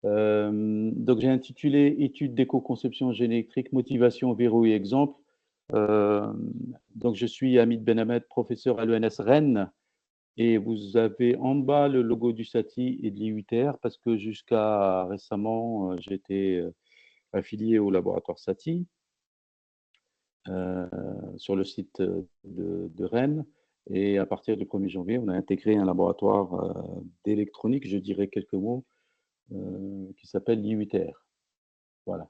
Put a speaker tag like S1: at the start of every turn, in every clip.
S1: Donc, j'ai intitulé Études d'éco-conception génétique, motivation, verrou et exemple. Euh, donc, je suis Hamid Benhamed, professeur à l'ENS Rennes. Et vous avez en bas le logo du SATI et de l'IUTR parce que jusqu'à récemment, j'étais affilié au laboratoire SATI euh, sur le site de Rennes. Et à partir du 1er janvier, on a intégré un laboratoire d'électronique, je dirais quelques mots, qui s'appelle l'IUTR. Voilà.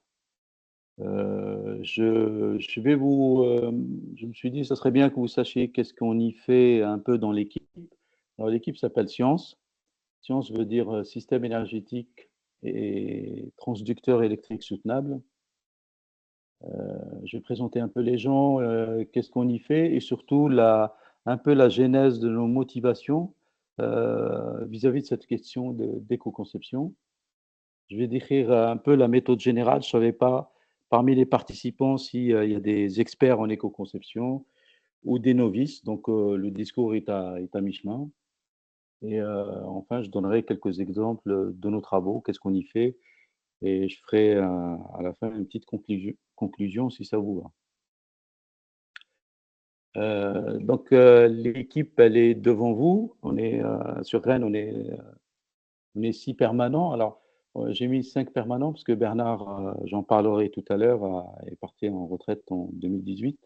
S1: Je vais je me suis dit, ça serait bien que vous sachiez qu'est-ce qu'on y fait un peu dans l'équipe. Alors, l'équipe s'appelle Science. Science veut dire système énergétique et transducteur électrique soutenable. Je vais présenter un peu les gens, qu'est-ce qu'on y fait et surtout un peu la genèse de nos motivations vis-à-vis de cette question d'éco-conception. Je vais décrire un peu la méthode générale. Je ne savais pas parmi les participants s'il y a des experts en éco-conception ou des novices. Donc, le discours est à mi-chemin. Et enfin, je donnerai quelques exemples de nos travaux, qu'est-ce qu'on y fait. Et je ferai à la fin une petite conclusion si ça vous va. Donc, l'équipe, elle est devant vous. On est sur Rennes, on est 6 permanents. Alors, j'ai mis 5 permanents parce que Bernard, j'en parlerai tout à l'heure, est parti en retraite en 2018.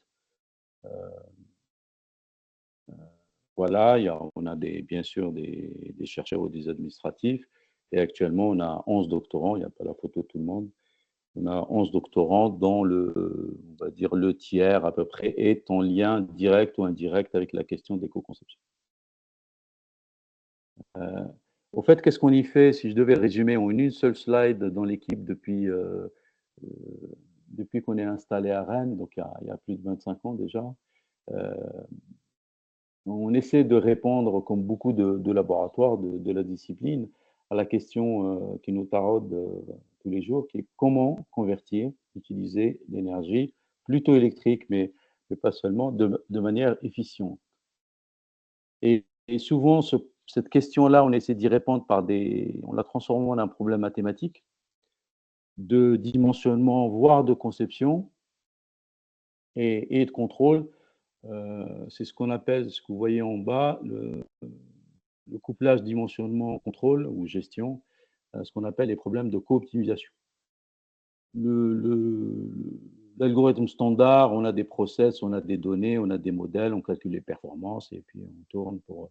S1: Voilà, on a bien sûr des chercheurs ou des administratifs. Et actuellement, on a 11 doctorants. Il n'y a pas la photo de tout le monde. On a 11 doctorants dont on va dire le tiers à peu près est en lien direct ou indirect avec la question d'éco-conception. Au fait, qu'est-ce qu'on y fait? Si je devais résumer en une seule slide dans l'équipe euh, depuis qu'on est installé à Rennes, donc il y a plus de 25 ans déjà, euh, on essaie de répondre, comme beaucoup de laboratoires de la discipline, à la question qui nous taraude tous les jours, qui est comment convertir, utiliser l'énergie, plutôt électrique, mais pas seulement, de manière efficiente. Et souvent, cette question-là, on essaie d'y répondre on la transforme en un problème mathématique, de dimensionnement, voire de conception et de contrôle. C'est ce qu'on appelle, ce que vous voyez en bas, le couplage dimensionnement-contrôle ou gestion, ce qu'on appelle les problèmes de co-optimisation. L'algorithme standard, on a des process, on a des données, on a des modèles, on calcule les performances et puis on tourne pour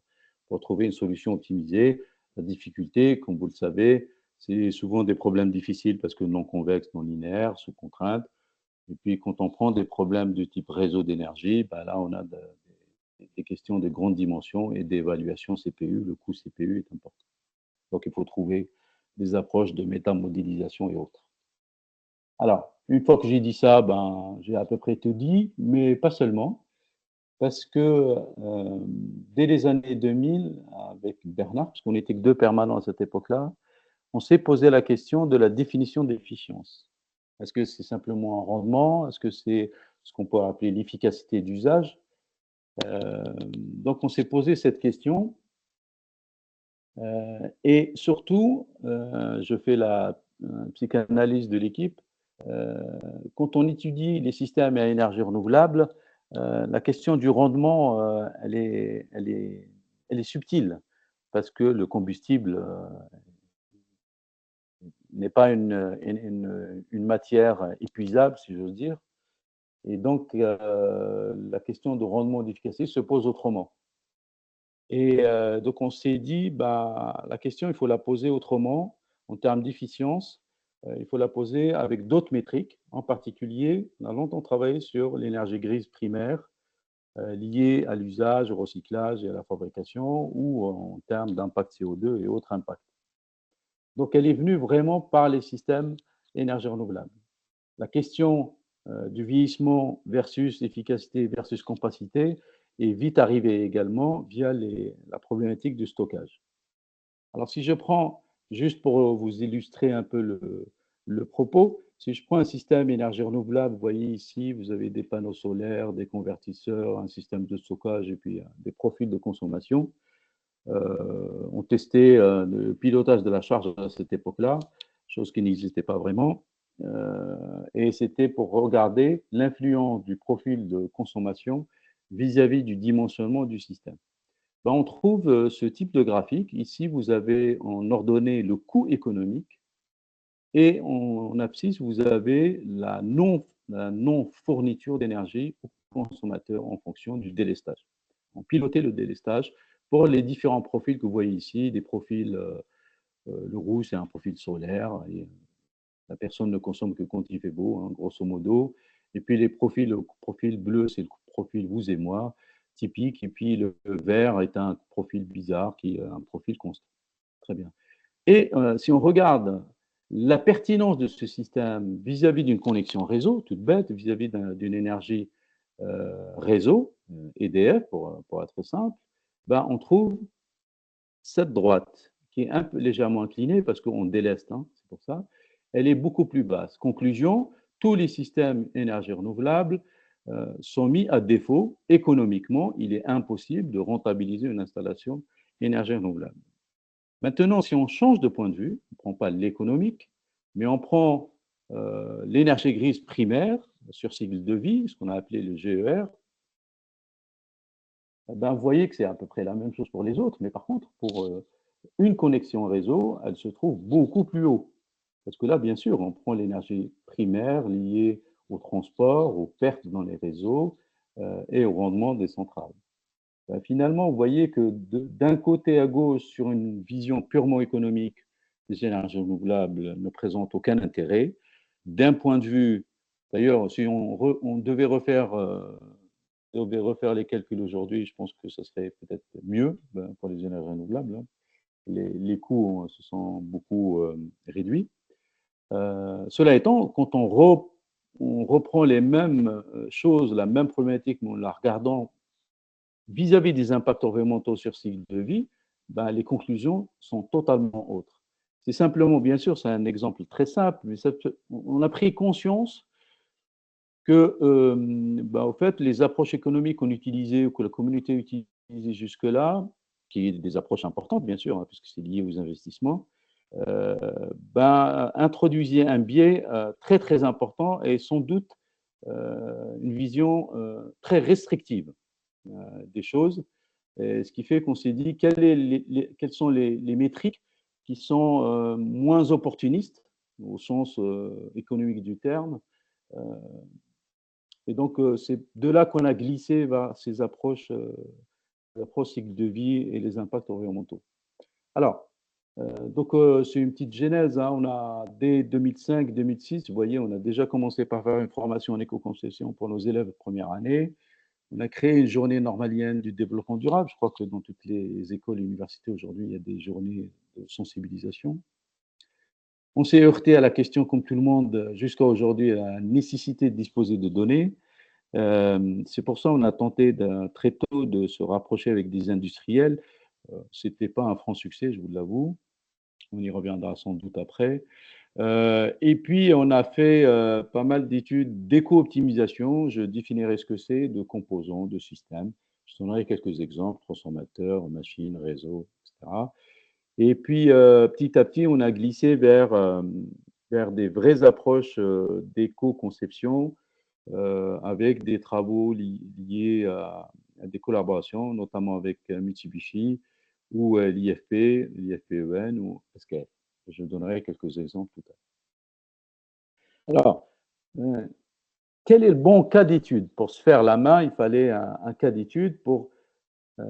S1: trouver une solution optimisée. La difficulté, comme vous le savez, c'est souvent des problèmes difficiles parce que non convexes, non linéaires, sous contrainte. Et puis, quand on prend des problèmes du type réseau d'énergie, ben là, on a des questions de grande dimension et d'évaluation CPU. Le coût CPU est important. Donc, il faut trouver des approches de métamodélisation et autres. Alors, une fois que j'ai dit ça, ben, j'ai à peu près tout dit, mais pas seulement, parce que dès les années 2000, avec Bernard, parce qu'on n'était que 2 permanents à cette époque-là, on s'est posé la question de la définition d'efficience. Est-ce que c'est simplement un rendement? Est-ce que c'est ce qu'on peut appeler l'efficacité d'usage? Donc, on s'est posé cette question. Et surtout, je fais la psychanalyse de l'équipe. Quand on étudie les systèmes à énergie renouvelable, la question du rendement, elle est subtile parce que le combustible n'est pas une matière épuisable, si j'ose dire. Et donc, la question de rendement d'efficacité se pose autrement. Et donc, on s'est dit, bah, la question, il faut la poser autrement, en termes d'efficience. Il faut la poser avec d'autres métriques. En particulier, on a longtemps travaillé sur l'énergie grise primaire liée à l'usage, au recyclage et à la fabrication, ou en termes d'impact CO2 et autres impacts. Donc, elle est venue vraiment par les systèmes énergie renouvelable. La question du vieillissement versus efficacité versus capacité est vite arrivée également via la problématique du stockage. Alors, si je prends, juste pour vous illustrer un peu le propos, si je prends un système énergie renouvelable, vous voyez ici, vous avez des panneaux solaires, des convertisseurs, un système de stockage et puis des profils de consommation. On testait le pilotage de la charge à cette époque-là. chose qui n'existait pas vraiment. Et c'était pour regarder l'influence du profil de consommation vis-à-vis du dimensionnement du système. Ben, on trouve ce type de graphique. Ici, vous avez en ordonnée le coût économique et en abscisse, vous avez la non-fourniture d'énergie aux consommateurs en fonction du délestage. On pilotait le délestage pour les différents profils que vous voyez ici, des profils, le rouge c'est un profil solaire, et la personne ne consomme que quand il fait beau, hein, grosso modo. Et puis les profils, le profil bleu, c'est le profil vous et moi, typique. Et puis le vert est un profil bizarre qui est un profil constant. Très bien. Et si on regarde la pertinence de ce système vis-à-vis d'une connexion réseau, toute bête, vis-à-vis d'une énergie réseau, EDF pour être simple, ben, on trouve cette droite qui est un peu légèrement inclinée parce qu'on déleste, hein, c'est pour ça, elle est beaucoup plus basse. Conclusion, tous les systèmes énergie renouvelables sont mis à défaut économiquement. Il est impossible de rentabiliser une installation énergie renouvelable. Maintenant, si on change de point de vue, on ne prend pas l'économique, mais on prend l'énergie grise primaire sur cycle de vie, ce qu'on a appelé le GER, ben, vous voyez que c'est à peu près la même chose pour les autres, mais par contre, pour une connexion réseau, elle se trouve beaucoup plus haut. Parce que là, bien sûr, on prend l'énergie primaire liée au transport, aux pertes dans les réseaux et au rendement des centrales. Ben, finalement, vous voyez que d'un côté à gauche, sur une vision purement économique, les énergies renouvelables ne présentent aucun intérêt. D'un point de vue, d'ailleurs, si on devait refaire les calculs aujourd'hui, je pense que ce serait peut-être mieux pour les énergies renouvelables. Hein. Les coûts se sont beaucoup réduits. Cela étant, quand on reprend les mêmes choses, la même problématique, mais en la regardant vis-à-vis des impacts environnementaux sur cycle de vie, ben, les conclusions sont totalement autres. C'est simplement, bien sûr, c'est un exemple très simple, mais on a pris conscience que, ben, au fait, les approches économiques qu'on utilisait ou que la communauté utilisait jusque-là, qui est des approches importantes, bien sûr, hein, puisque c'est lié aux investissements, ben, introduisaient un biais très, très important et sans doute une vision très restrictive des choses. Ce qui fait qu'on s'est dit quelles sont les métriques qui sont moins opportunistes au sens économique du terme. Et donc, c'est de là qu'on a glissé vers ces approches, l'approche cycle de vie et les impacts environnementaux. Alors, donc, c'est une petite genèse. Hein. On a, dès 2005-2006, vous voyez, on a déjà commencé par faire une formation en éco-conception pour nos élèves de première année. On a créé une journée normalienne du développement durable. Je crois que dans toutes les écoles et universités aujourd'hui, il y a des journées de sensibilisation. On s'est heurté à la question, comme tout le monde, jusqu'à aujourd'hui, à la nécessité de disposer de données. C'est pour ça qu'on a tenté très tôt de se rapprocher avec des industriels. Ce n'était pas un franc succès, je vous l'avoue. On y reviendra sans doute après. Et puis, on a fait pas mal d'études d'éco-optimisation. Je définirai ce que c'est, de composants, de systèmes. Je donnerai quelques exemples, transformateurs, machines, réseaux, etc. Et puis, petit à petit, on a glissé vers des vraies approches d'éco-conception avec des travaux liés à des collaborations, notamment avec Mitsubishi ou l'IFP, l'IFPEN ou SKF. Je donnerai quelques exemples tout à l'heure. Alors, quel est le bon cas d'étude? Pour se faire la main, il fallait un cas d'étude euh,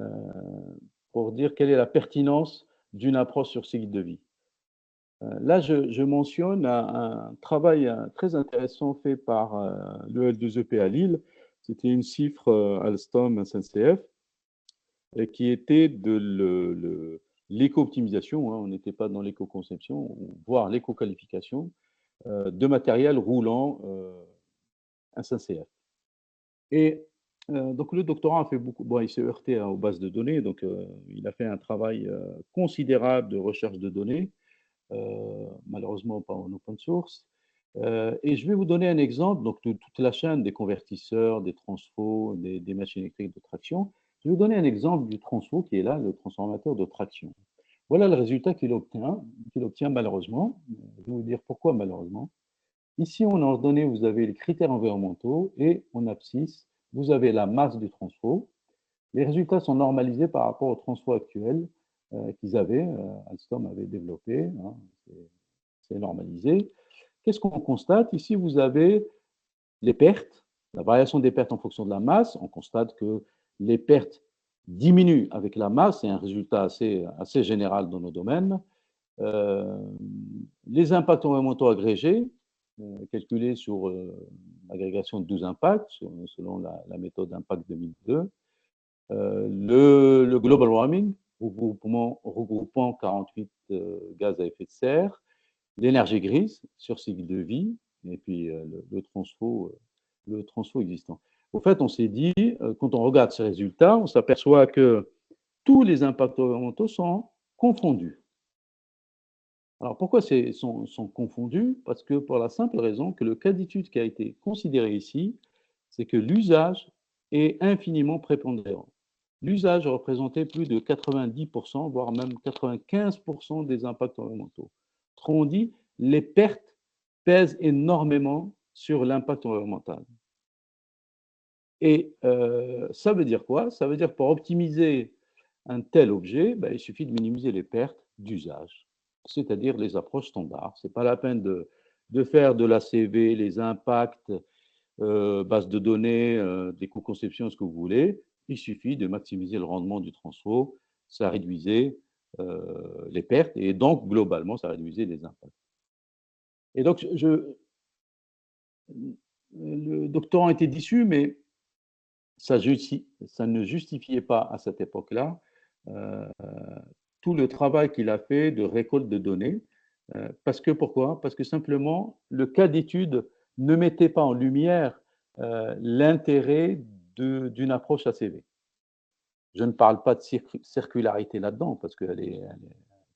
S1: pour dire quelle est la pertinence d'une approche sur cycle de vie. Là, je mentionne un travail très intéressant fait par le L2EP à Lille. C'était une cifre Alstom SNCF qui était de l'éco-optimisation. Hein, on n'était pas dans l'éco-conception, voire l'éco-qualification de matériel roulant SNCF. Et donc le doctorant a fait beaucoup, bon, il s'est heurté aux bases de données, donc il a fait un travail considérable de recherche de données, malheureusement pas en open source. Et je vais vous donner un exemple donc, de toute la chaîne des convertisseurs, des transfos, des machines électriques de traction. Je vais vous donner un exemple du transfo qui est là, le transformateur de traction. Voilà le résultat qu'il obtient malheureusement. Je vais vous dire pourquoi malheureusement. Ici, en ordonnée, vous avez les critères environnementaux et en abscisse, vous avez la masse du transfo. Les résultats sont normalisés par rapport au transfo actuel qu'ils avaient, Alstom avait développé, hein, c'est normalisé. Qu'est-ce qu'on constate? Ici, vous avez les pertes, la variation des pertes en fonction de la masse. On constate que les pertes diminuent avec la masse, c'est un résultat assez général dans nos domaines. Euh, les impacts environnementaux agrégés, calculés sur l'agrégation de 12 impacts, selon la méthode Impact 2002. Le global warming, regroupant 48 gaz à effet de serre, l'énergie grise sur cycle de vie, et puis le transfo existant. Au fait, on s'est dit, quand on regarde ces résultats, on s'aperçoit que tous les impacts environnementaux sont confondus. Alors pourquoi sont confondus? Parce que pour la simple raison que le cas d'étude qui a été considéré ici, c'est que l'usage est infiniment prépondérant. L'usage représentait plus de 90%, voire même 95% des impacts environnementaux. Autrement dit, les pertes pèsent énormément sur l'impact environnemental. Et ça veut dire quoi? Ça veut dire que pour optimiser un tel objet, ben, il suffit de minimiser les pertes d'usage, c'est-à-dire les approches standards. Ce n'est pas la peine de faire de l'ACV, les impacts, base de données, des coûts-conception, ce que vous voulez. Il suffit de maximiser le rendement du transfo. Ça réduisait les pertes et donc, globalement, ça réduisait les impacts. Et donc, le doctorant était déçu, mais ça ne justifiait pas à cette époque-là euh, tout le travail qu'il a fait de récolte de données. Parce que pourquoi? Parce que simplement, le cas d'étude ne mettait pas en lumière l'intérêt d'une approche ACV. Je ne parle pas de circularité là-dedans, parce qu'elle est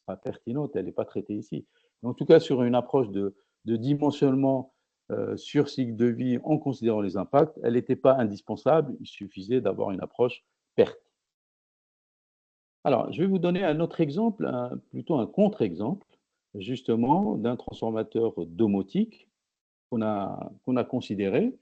S1: pas pertinente, elle n'est pas traitée ici. Mais en tout cas, sur une approche de dimensionnement sur cycle de vie en considérant les impacts, elle n'était pas indispensable, il suffisait d'avoir une approche perte. Alors, je vais vous donner un autre exemple, plutôt un contre-exemple, justement, d'un transformateur domotique qu'on a considéré.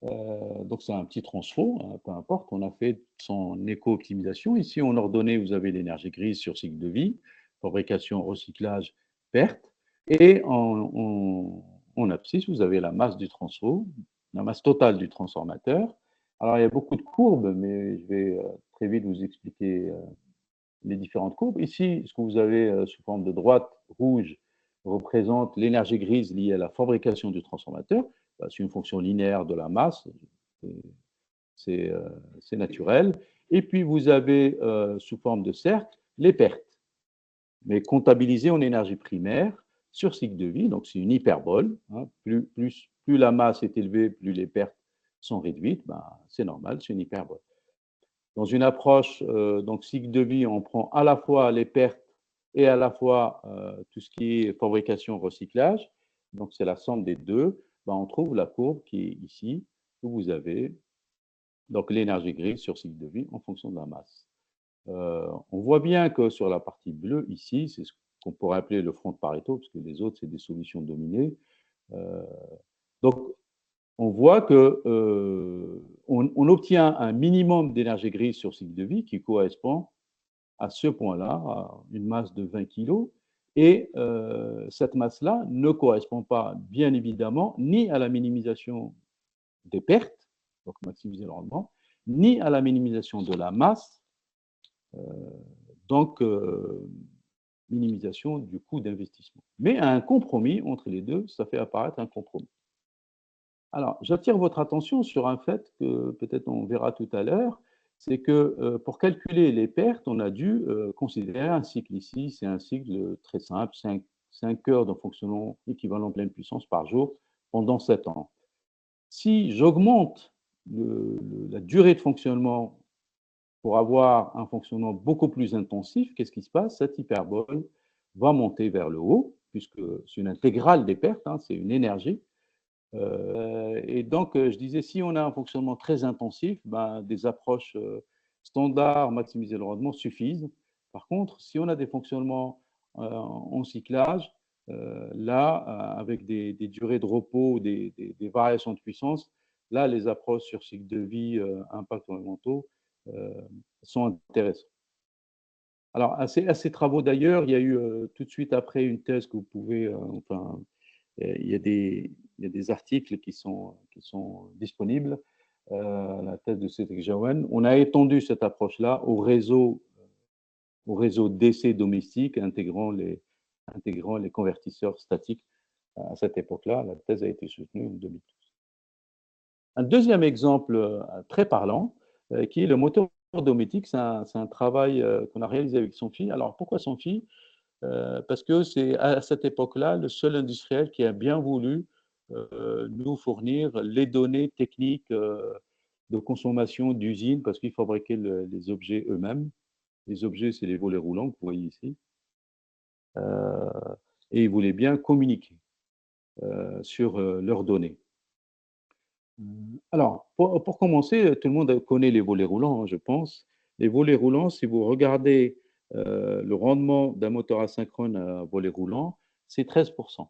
S1: Donc, c'est un petit transfo, hein, peu importe, on a fait son éco-optimisation. Ici, en ordonnée, vous avez l'énergie grise sur cycle de vie, fabrication, recyclage, perte. Et en abscisse, vous avez la masse du transfo, la masse totale du transformateur. Alors, il y a beaucoup de courbes, mais je vais très vite vous expliquer les différentes courbes. Ici, ce que vous avez sous forme de droite rouge représente l'énergie grise liée à la fabrication du transformateur. C'est une fonction linéaire de la masse, c'est naturel. Et puis, vous avez sous forme de cercle les pertes, mais comptabilisées en énergie primaire sur cycle de vie. Donc, c'est une hyperbole. Hein. Plus la masse est élevée, plus les pertes sont réduites. Ben, c'est normal, c'est une hyperbole. Dans une approche donc cycle de vie, on prend à la fois les pertes et à la fois tout ce qui est fabrication, recyclage. Donc, c'est la somme des deux. Ben, on trouve la courbe qui est ici, où vous avez donc l'énergie grise sur cycle de vie en fonction de la masse. On voit bien que sur la partie bleue, ici, c'est ce qu'on pourrait appeler le front de Pareto, parce que les autres, c'est des solutions dominées. Donc, on voit que on obtient un minimum d'énergie grise sur cycle de vie qui correspond à ce point-là, à une masse de 20 kg. Et cette masse-là ne correspond pas, bien évidemment, ni à la minimisation des pertes, donc maximiser le rendement, ni à la minimisation de la masse, donc minimisation du coût d'investissement. Mais un compromis entre les deux, ça fait apparaître un compromis. Alors, j'attire votre attention sur un fait que peut-être on verra tout à l'heure, c'est que pour calculer les pertes, on a dû considérer un cycle ici. C'est un cycle très simple, 5 heures de fonctionnement équivalent pleine puissance par jour pendant 7 ans. Si j'augmente la durée de fonctionnement pour avoir un fonctionnement beaucoup plus intensif, qu'est-ce qui se passe? Cette hyperbole va monter vers le haut, puisque c'est une intégrale des pertes, hein, c'est une énergie. Et donc, je disais, si on a un fonctionnement très intensif, ben, des approches standards, maximiser le rendement, suffisent, Par contre, si on a des fonctionnements en cyclage, là, avec des durées de repos, des variations de puissance, là, les approches sur cycle de vie, impacts environnementaux sont intéressantes. Alors, à ces travaux d'ailleurs, il y a eu tout de suite après une thèse que vous pouvez, enfin, il y a des articles qui sont disponibles, la thèse de Cédric Jaouen. On a étendu cette approche-là au réseau DC domestique intégrant les convertisseurs statiques à cette époque-là. La thèse a été soutenue en 2012. Un deuxième exemple très parlant, qui est le moteur domotique. C'est un travail qu'on a réalisé avec son fils. Alors, pourquoi son fils? Parce que c'est à cette époque-là le seul industriel qui a bien voulu nous fournir les données techniques de consommation d'usine, parce qu'ils fabriquaient les objets eux-mêmes. Les objets, c'est les volets roulants que vous voyez ici. Et ils voulaient bien communiquer sur leurs données. Alors, pour commencer, tout le monde connaît les volets roulants, hein, je pense. Les volets roulants, si vous regardez le rendement d'un moteur asynchrone à volet roulant, c'est 13%.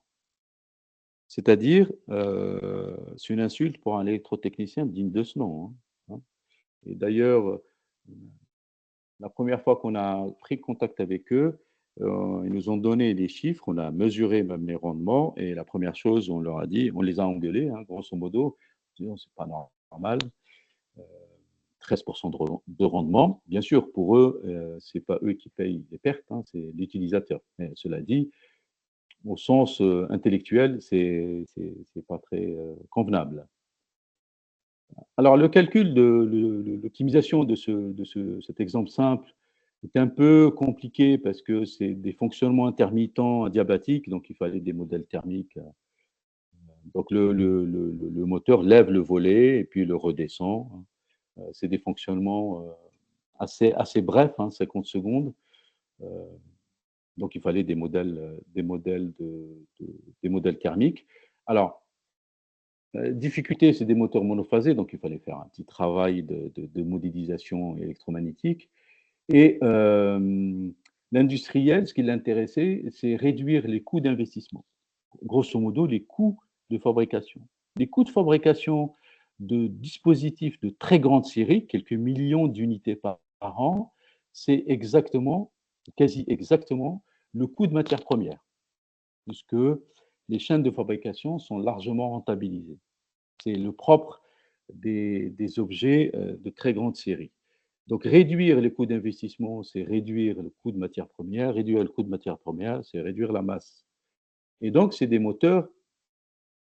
S1: C'est-à-dire, c'est une insulte pour un électrotechnicien digne de ce nom, hein. Et d'ailleurs, la première fois qu'on a pris contact avec eux, ils nous ont donné des chiffres, on a mesuré même les rendements, et la première chose, on leur a dit, on les a engueulés, hein, grosso modo, disons, c'est pas normal, 13% de rendement. Bien sûr, pour eux, c'est pas eux qui payent les pertes, hein, c'est l'utilisateur. Mais cela dit, au sens intellectuel, c'est pas très convenable. Alors, le calcul de l'optimisation de cet exemple simple est un peu compliqué parce que c'est des fonctionnements intermittents adiabatiques, donc il fallait des modèles thermiques. Donc, le moteur lève le volet et puis le redescend. C'est des fonctionnements assez brefs, hein, 50 secondes. Donc, il fallait des modèles thermiques. Alors, difficulté, c'est des moteurs monophasés, donc il fallait faire un petit travail de modélisation électromagnétique. Et l'industriel, ce qui l'intéressait, c'est réduire les coûts d'investissement. Grosso modo, les coûts de fabrication. Les coûts de fabrication de dispositifs de très grande série, quelques millions d'unités par an, c'est exactement, quasi exactement, le coût de matière première, puisque les chaînes de fabrication sont largement rentabilisées. C'est le propre des objets de très grande série. Donc, réduire les coûts d'investissement, c'est réduire le coût de matière première. Réduire le coût de matière première, c'est réduire la masse. Et donc, c'est des moteurs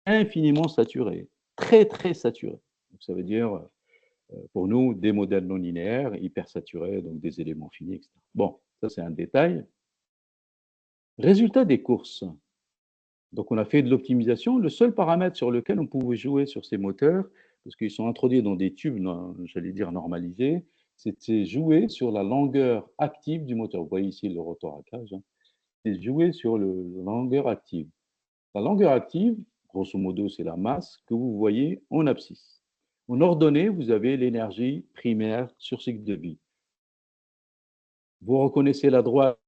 S1: infiniment saturés, très, très saturés. Donc, ça veut dire, pour nous, des modèles non linéaires, hyper saturés, donc des éléments finis, etc. Bon, ça, c'est un détail. Résultat des courses. Donc, on a fait de l'optimisation. Le seul paramètre sur lequel on pouvait jouer sur ces moteurs, parce qu'ils sont introduits dans des tubes, j'allais dire normalisés, c'était jouer sur la longueur active du moteur. Vous voyez ici le rotor à cage. Hein. C'est jouer sur la longueur active. La longueur active, grosso modo, c'est la masse que vous voyez en abscisse. En ordonnée, vous avez l'énergie primaire sur cycle de vie. Vous reconnaissez la droite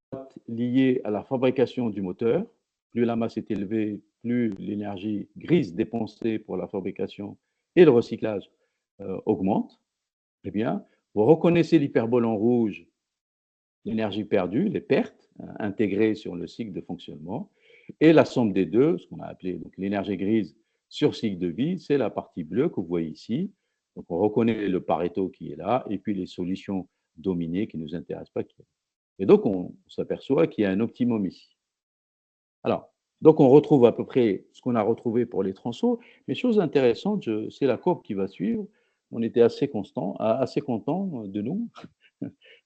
S1: liée à la fabrication du moteur. Plus la masse est élevée, plus l'énergie grise dépensée pour la fabrication et le recyclage augmente. Eh bien, vous reconnaissez l'hyperbole en rouge, l'énergie perdue, les pertes intégrées sur le cycle de fonctionnement, et la somme des deux, ce qu'on a appelé l'énergie grise sur cycle de vie, c'est la partie bleue que vous voyez ici. Donc, on reconnaît le Pareto qui est là, et puis les solutions dominées qui ne nous intéressent pas. Et donc, on s'aperçoit qu'il y a un optimum ici. Alors, donc on retrouve à peu près ce qu'on a retrouvé pour les transos, mais chose intéressante, c'est la courbe qui va suivre. On était assez content de nous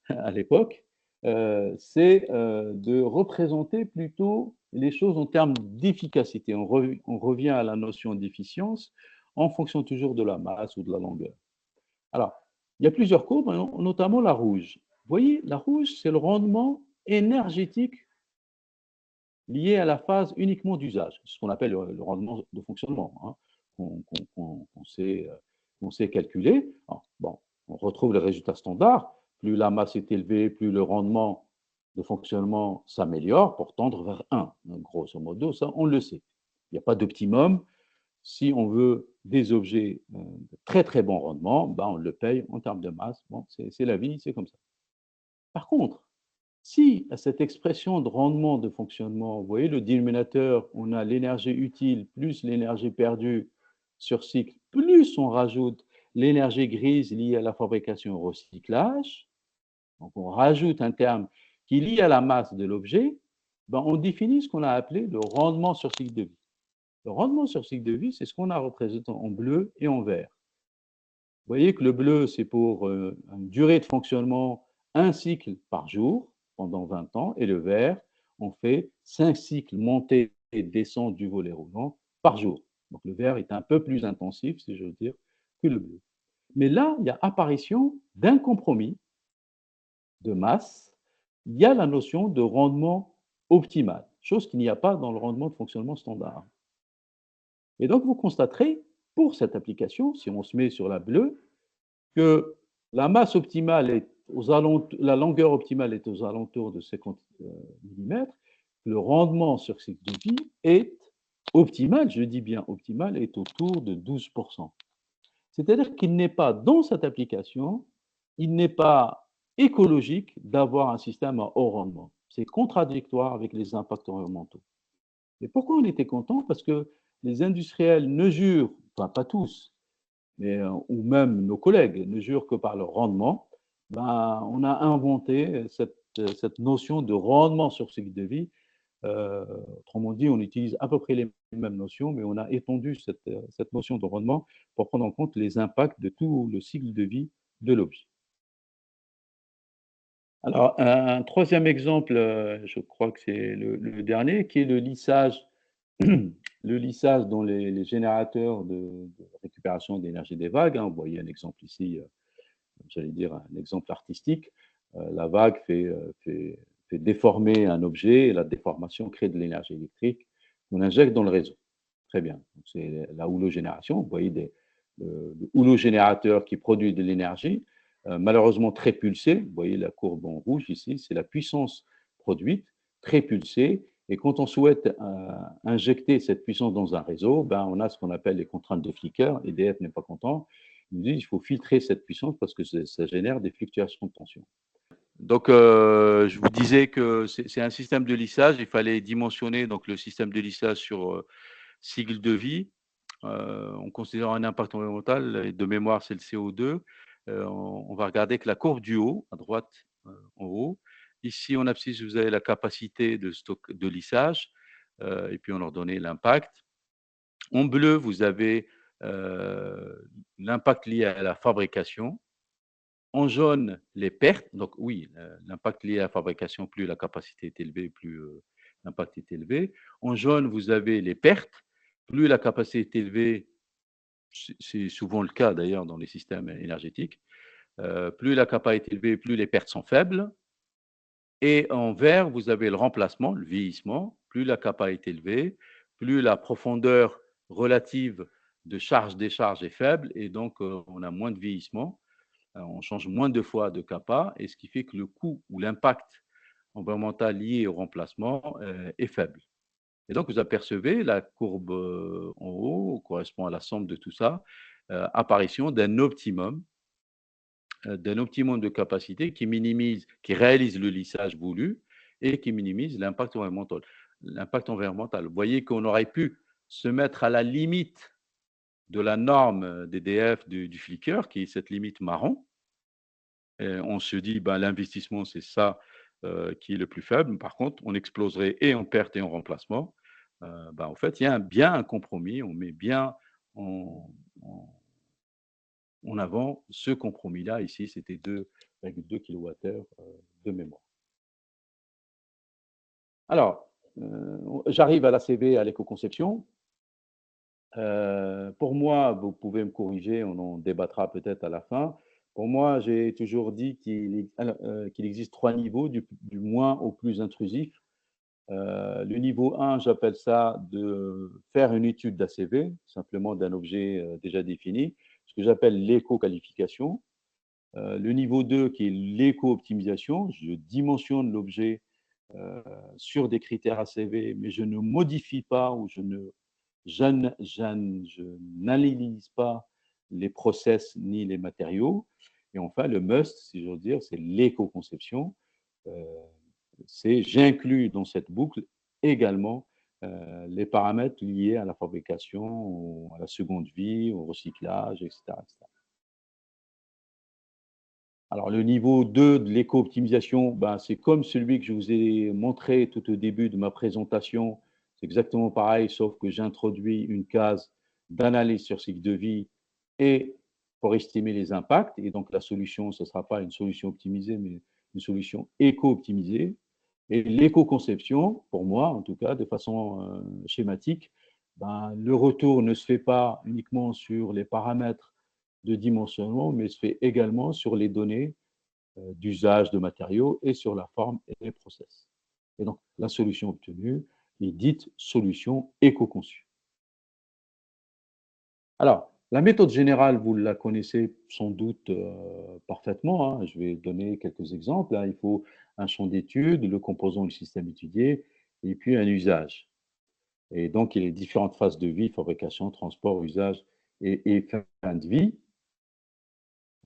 S1: à l'époque. C'est de représenter plutôt les choses en termes d'efficacité. On revient à la notion d'efficience en fonction toujours de la masse ou de la longueur. Alors, il y a plusieurs courbes, notamment la rouge. Vous voyez, la rouge, c'est le rendement énergétique lié à la phase uniquement d'usage, ce qu'on appelle le rendement de fonctionnement, hein, qu'on sait calculer. Alors, bon, on retrouve les résultats standards. Plus la masse est élevée, plus le rendement de fonctionnement s'améliore pour tendre vers 1. Grosso modo, ça, on le sait. Il n'y a pas d'optimum. Si on veut des objets de très très bon rendement, ben on le paye en termes de masse. Bon, c'est la vie, c'est comme ça. Par contre, si à cette expression de rendement de fonctionnement, vous voyez le dénominateur, on a l'énergie utile plus l'énergie perdue sur cycle, plus on rajoute l'énergie grise liée à la fabrication au recyclage, donc on rajoute un terme qui est lié à la masse de l'objet, ben on définit ce qu'on a appelé le rendement sur cycle de vie. Le rendement sur cycle de vie, c'est ce qu'on a représenté en bleu et en vert. Vous voyez que le bleu, c'est pour une durée de fonctionnement, un cycle par jour pendant 20 ans, et le vert, on fait 5 cycles montée et descente du volet roulant par jour. Donc le vert est un peu plus intensif, si j'ose dire, que le bleu. Mais là, il y a apparition d'un compromis de masse. Il y a la notion de rendement optimal, chose qu'il n'y a pas dans le rendement de fonctionnement standard. Et donc, vous constaterez, pour cette application, si on se met sur la bleue, que la masse optimale est aux alentours, la longueur optimale est aux alentours de 50 mm, le rendement sur cycle de vie est optimal, je dis bien optimal, est autour de 12%. C'est-à-dire qu'il n'est pas, dans cette application, il n'est pas écologique d'avoir un système à haut rendement. C'est contradictoire avec les impacts environnementaux. Et pourquoi on était content? Parce que les industriels ne jurent, enfin pas tous, mais, ou même nos collègues ne jurent que par le rendement. Ben, on a inventé cette notion de rendement sur cycle de vie. Autrement dit, on utilise à peu près les mêmes notions, mais on a étendu cette notion de rendement pour prendre en compte les impacts de tout le cycle de vie de l'objet. Alors, un troisième exemple, je crois que c'est le dernier, qui est le lissage, le lissage dans les générateurs de récupération d'énergie des vagues. Hein. Vous voyez un exemple ici, j'allais dire un exemple artistique. La vague fait déformer un objet et la déformation crée de l'énergie électrique qu'on injecte dans le réseau. Très bien. C'est la houlogénération. Vous voyez le houlogénérateur qui produit de l'énergie, malheureusement très pulsée. Vous voyez la courbe en rouge ici, c'est la puissance produite, très pulsée. Et quand on souhaite injecter cette puissance dans un réseau, ben, on a ce qu'on appelle les contraintes de flicker. EDF n'est pas content. Il nous dit qu'il faut filtrer cette puissance parce que ça génère des fluctuations de tension. Donc, je vous disais que c'est un système de lissage. Il fallait dimensionner donc, le système de lissage sur cycle de vie. En considérant un impact environnemental, et de mémoire, c'est le CO2. On va regarder que la courbe du haut, à droite, en haut. Ici, en abscisse, vous avez la capacité de lissage, et puis on leur donnait l'impact. En bleu, vous avez l'impact lié à la fabrication. En jaune, les pertes. Donc oui, l'impact lié à la fabrication, plus la capacité est élevée, plus l'impact est élevé. En jaune, vous avez les pertes. Plus la capacité est élevée, c'est souvent le cas d'ailleurs dans les systèmes énergétiques, plus la capacité est élevée, plus les pertes sont faibles. Et en vert, vous avez le remplacement, le vieillissement. Plus la capacité est élevée, plus la profondeur relative de charge-décharge est faible, et donc on a moins de vieillissement. On change moins de fois de kappa, et ce qui fait que le coût ou l'impact environnemental lié au remplacement est faible. Et donc, vous apercevez la courbe en haut correspond à la somme de tout ça, apparition d'un optimum de capacité qui minimise, qui réalise le lissage voulu et qui minimise l'impact environnemental. L'impact environnemental. Vous voyez qu'on aurait pu se mettre à la limite de la norme d'EDF du flicker, qui est cette limite marron. Et on se dit, ben, l'investissement, c'est ça qui est le plus faible. Par contre, on exploserait et en perte et en remplacement. Ben, en fait, il y a bien un compromis. On met bien en, en- en avant ce compromis-là. Ici, c'était 2,2 kWh de mémoire. Alors, j'arrive à l'ACV, à l'éco-conception. Pour moi, vous pouvez me corriger, on en débattra peut-être à la fin. Pour moi, j'ai toujours dit qu'il existe 3 niveaux, du moins au plus intrusif. Le niveau 1, j'appelle ça de faire une étude d'ACV, simplement d'un objet déjà défini, ce que j'appelle l'éco-qualification. Le niveau 2 qui est l'éco-optimisation, je dimensionne l'objet sur des critères ACV, mais je ne modifie pas ou je n'analyse pas les process ni les matériaux. Et enfin, le must, si j'ose dire, c'est l'éco-conception. Euh, J'inclus dans cette boucle également les paramètres liés à la fabrication, à la seconde vie, au recyclage, etc., etc. Alors, le niveau 2 de l'éco-optimisation, ben, c'est comme celui que je vous ai montré tout au début de ma présentation. C'est exactement pareil, sauf que j'introduis une case d'analyse sur cycle de vie et pour estimer les impacts. Et donc, la solution, ce ne sera pas une solution optimisée, mais une solution éco-optimisée. Et l'éco-conception, pour moi, en tout cas, de façon schématique, ben, le retour ne se fait pas uniquement sur les paramètres de dimensionnement, mais se fait également sur les données d'usage de matériaux et sur la forme et les process. Et donc, la solution obtenue est dite solution éco-conçue. Alors, la méthode générale, vous la connaissez sans doute parfaitement, hein. Je vais donner quelques exemples, hein. Il faut un champ d'étude, le composant du système étudié, et puis un usage. Et donc, il y a les différentes phases de vie, fabrication, transport, usage et fin de vie.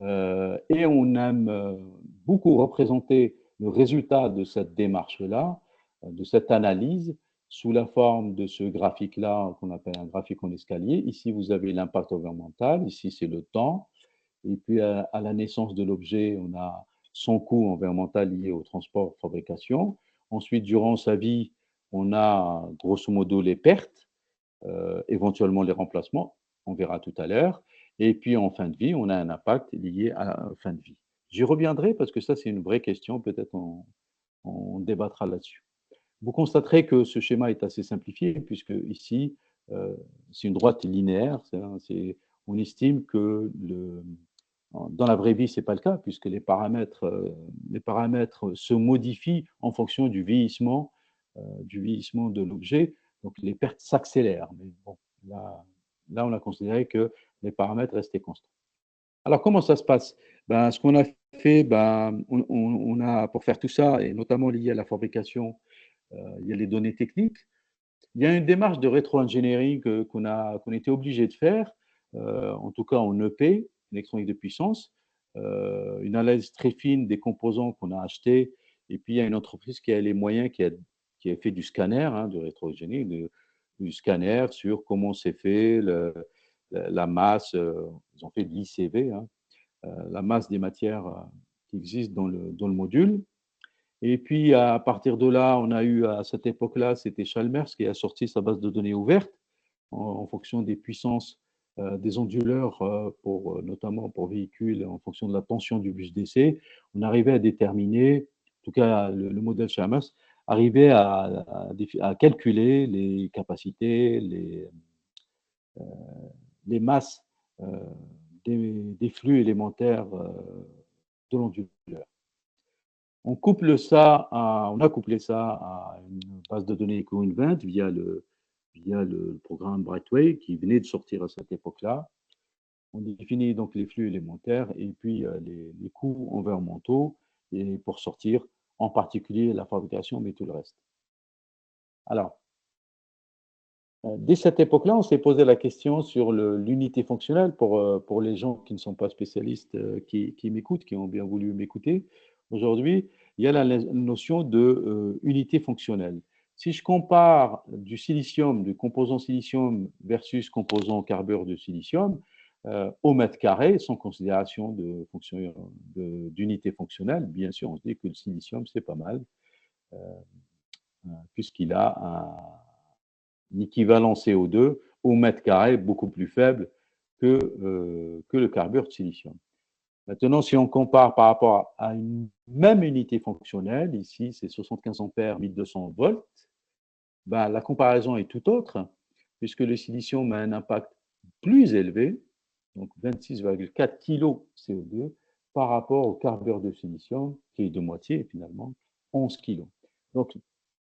S1: Et on aime beaucoup représenter le résultat de cette démarche-là, de cette analyse, sous la forme de ce graphique-là qu'on appelle un graphique en escalier. Ici, vous avez l'impact environnemental, ici, c'est le temps. Et puis, à la naissance de l'objet, on a son coût environnemental lié au transport, fabrication. Ensuite, durant sa vie, on a grosso modo les pertes, éventuellement les remplacements, on verra tout à l'heure. Et puis en fin de vie, on a un impact lié à la fin de vie. J'y reviendrai parce que ça, c'est une vraie question, peut-être on débattra là-dessus. Vous constaterez que ce schéma est assez simplifié, puisque ici, c'est une droite linéaire. On estime que dans la vraie vie, ce n'est pas le cas, puisque les paramètres se modifient en fonction du vieillissement de l'objet. Donc les pertes s'accélèrent. Mais bon, là, on a considéré que les paramètres restaient constants. Alors, comment ça se passe? Ben, ce qu'on a fait, ben, on a, pour faire tout ça, et notamment lié à la fabrication, il y a les données techniques. Il y a une démarche de rétro-engineering qu'on était obligé de faire, en tout cas en EP, électronique de puissance, une analyse très fine des composants qu'on a achetés. Et puis, il y a une entreprise qui a les moyens, qui a fait du scanner, hein, de rétro-engineering, du scanner sur comment c'est fait, la masse, ils ont fait de l'ICV, hein, la masse des matières qui existent dans le module. Et puis, à partir de là, on a eu, à cette époque-là, c'était Chalmers qui a sorti sa base de données ouverte en fonction des puissances des onduleurs, notamment pour véhicules, en fonction de la tension du bus d'essai. On arrivait à déterminer, en tout cas le modèle Chalmers, arrivait à calculer les capacités, les masses des flux élémentaires de l'onduleur. On a couplé ça à une base de données EcoInvent via le programme Brightway qui venait de sortir à cette époque-là. On définit donc les flux élémentaires et puis les coûts environnementaux et pour sortir en particulier la fabrication, mais tout le reste. Alors, dès cette époque-là, on s'est posé la question sur l'unité fonctionnelle pour les gens qui ne sont pas spécialistes, qui m'écoutent, qui ont bien voulu m'écouter. Aujourd'hui, il y a la notion de unité fonctionnelle. Si je compare du silicium, du composant silicium versus composant carbure de silicium, au mètre carré, sans considération d'unité fonctionnelle, bien sûr, on se dit que le silicium, c'est pas mal, puisqu'il a l'équivalent CO2 au mètre carré beaucoup plus faible que le carbure de silicium. Maintenant, si on compare par rapport à une même unité fonctionnelle, ici c'est 75 ampères, 1200 volts, ben, la comparaison est tout autre, puisque le silicium a un impact plus élevé, donc 26,4 kg CO2, par rapport au carbure de silicium, qui est de moitié finalement, 11 kg. Donc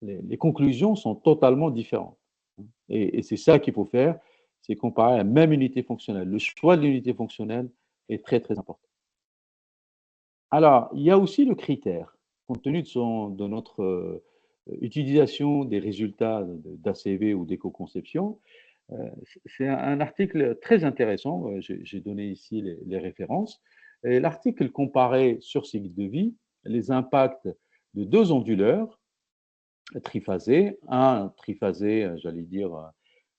S1: les conclusions sont totalement différentes. Et c'est ça qu'il faut faire, c'est comparer la même unité fonctionnelle. Le choix de l'unité fonctionnelle est très, très important. Alors, il y a aussi le critère, compte tenu de notre utilisation des résultats d'ACV ou d'éco-conception. C'est un article très intéressant. J'ai donné ici les références. Et l'article comparait sur cycle de vie les impacts de deux onduleurs triphasés. Un triphasé, j'allais dire,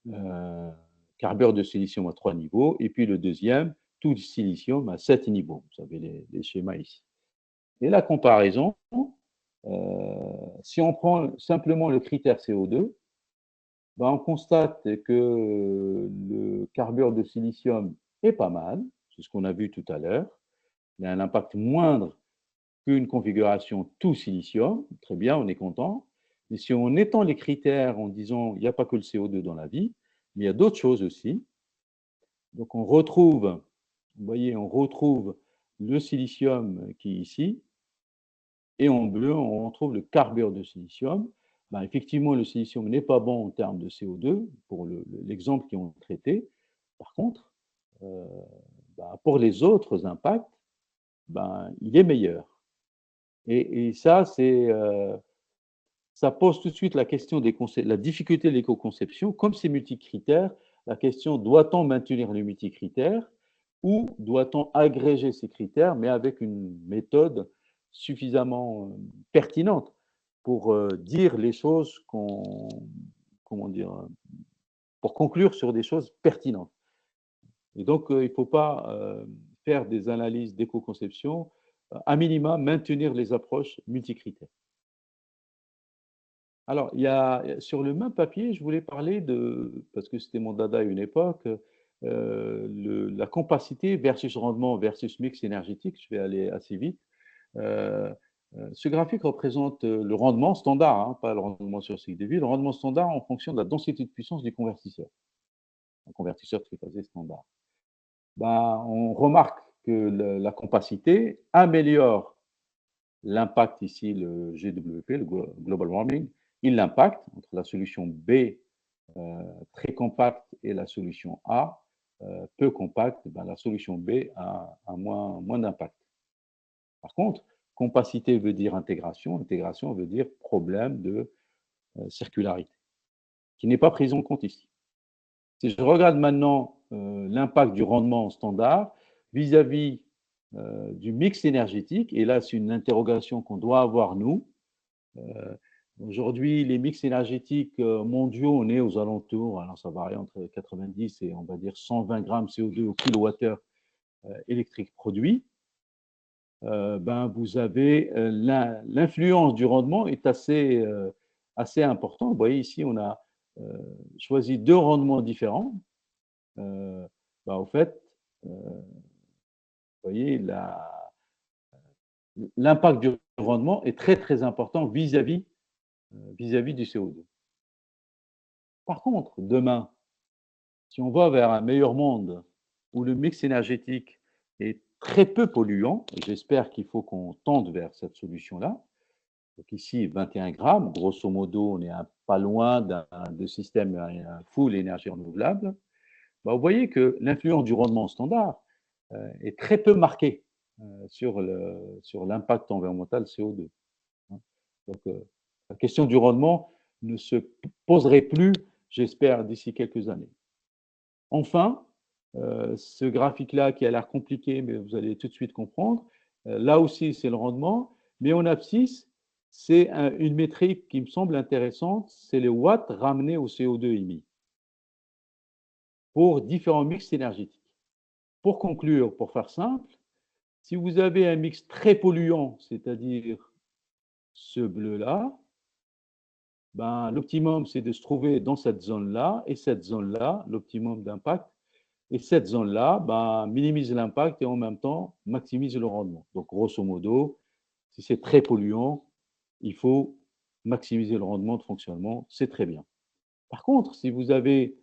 S1: euh, carbure de silicium à 3 niveaux, et puis le deuxième, tout silicium à 7 niveaux. Vous avez les schémas ici. Et la comparaison, si on prend simplement le critère CO2, ben on constate que le carbure de silicium est pas mal, c'est ce qu'on a vu tout à l'heure. Il a un impact moindre qu'une configuration tout silicium. Très bien, on est content. Mais si on étend les critères en disant il n'y a pas que le CO2 dans la vie, mais il y a d'autres choses aussi. Donc on retrouve, vous voyez, on retrouve le silicium qui est ici, et en bleu, on retrouve le carbure de silicium. Ben, effectivement, le silicium n'est pas bon en termes de CO2, pour l'exemple qu'ils ont traité. Par contre, euh, ben, pour les autres impacts, ben, il est meilleur. Et ça, ça pose tout de suite la question la difficulté de l'éco-conception. Comme c'est multicritère, la question doit-on maintenir le multicritère ou doit-on agréger ces critères, mais avec une méthode suffisamment pertinente pour dire les choses comment dire, pour conclure sur des choses pertinentes. Et donc, il ne faut pas faire des analyses d'éco-conception, à minima, maintenir les approches multicritères. Alors, il y a, sur le même papier, je voulais parler de, parce que c'était mon dada à une époque, la compacité versus rendement versus mix énergétique. Je vais aller assez vite. Euh, Ce graphique représente le rendement standard, hein, pas le rendement sur cycle de vie, le rendement standard en fonction de la densité de puissance du convertisseur, un convertisseur triphasé standard. Ben, on remarque que la compacité améliore l'impact ici, le GWP, le Global Warming, il l'impacte entre la solution B très compacte et la solution A peu compacte, ben, la solution B a moins d'impact. Par contre, compacité veut dire intégration, intégration veut dire problème de circularité, qui n'est pas prise en compte ici. Si je regarde maintenant l'impact du rendement standard vis-à-vis du mix énergétique, et là c'est une interrogation qu'on doit avoir nous. Aujourd'hui, les mix énergétiques mondiaux, on est aux alentours, alors ça varie entre 90 et on va dire 120 grammes CO2 au kilowattheure électrique produit. Ben, vous avez l'influence du rendement est assez importante. Vous voyez ici, on a choisi deux rendements différents. Ben, au fait, vous voyez, l'impact du rendement est très très important vis-à-vis du CO2. Par contre, demain, si on va vers un meilleur monde où le mix énergétique est très peu polluant, et j'espère qu'il faut qu'on tende vers cette solution-là. Donc ici, 21 grammes, grosso modo, on est pas loin de système full énergie renouvelable. Ben, vous voyez que l'influence du rendement standard est très peu marquée sur l'impact environnemental CO2. Donc, la question du rendement ne se poserait plus, j'espère, d'ici quelques années. Enfin, ce graphique-là qui a l'air compliqué, mais vous allez tout de suite comprendre, là aussi c'est le rendement, mais en abscisse, c'est une métrique qui me semble intéressante, c'est les watts ramenés au CO2 émis pour différents mix énergétiques. Pour conclure, pour faire simple, si vous avez un mix très polluant, c'est-à-dire ce bleu-là, ben, l'optimum c'est de se trouver dans cette zone-là, et cette zone-là, l'optimum d'impact, et cette zone-là ben, minimise l'impact et en même temps maximise le rendement. Donc, grosso modo, si c'est très polluant, il faut maximiser le rendement de fonctionnement, c'est très bien. Par contre, si vous avez